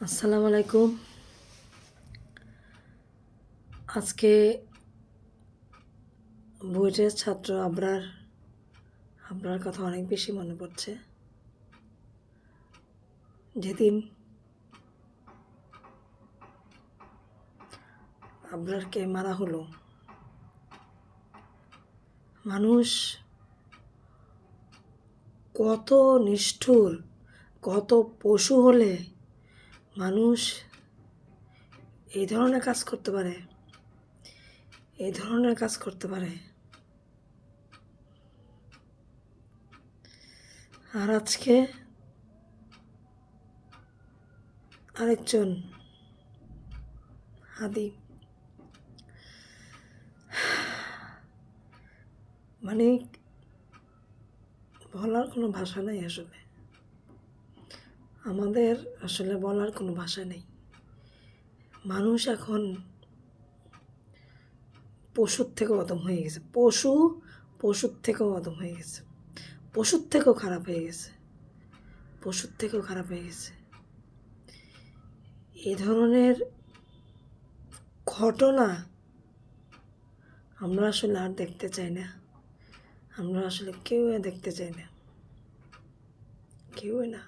আসসালামু আলাইকুম। আজকে বুয়েটের ছাত্র আবরার কথা অনেক বেশি মনে পড়ছে। যেদিন আবরারকে মারা হলো, মানুষ কত নিষ্ঠুর, কত পশু হলে মানুষ এই ধরনের কাজ করতে পারে, এই ধরনের কাজ করতে পারে। আর আজকে আরেকজন হাদি, মানে বলার কোনো ভাষা নেই। আসলে আমাদের বলার কোনো ভাষা নেই। মানুষ এখন পশুর থেকেও অদম হয়ে গেছে। পশুর থেকেও অদম হয়ে গেছে। পশুর থেকেও খারাপ হয়ে গেছে। পশুর থেকেও খারাপ হয়ে গেছে। এই ধরনের ঘটনা আমরা আর দেখতে চাই না। আমরা কেউ দেখতে চাই না, কেউই না।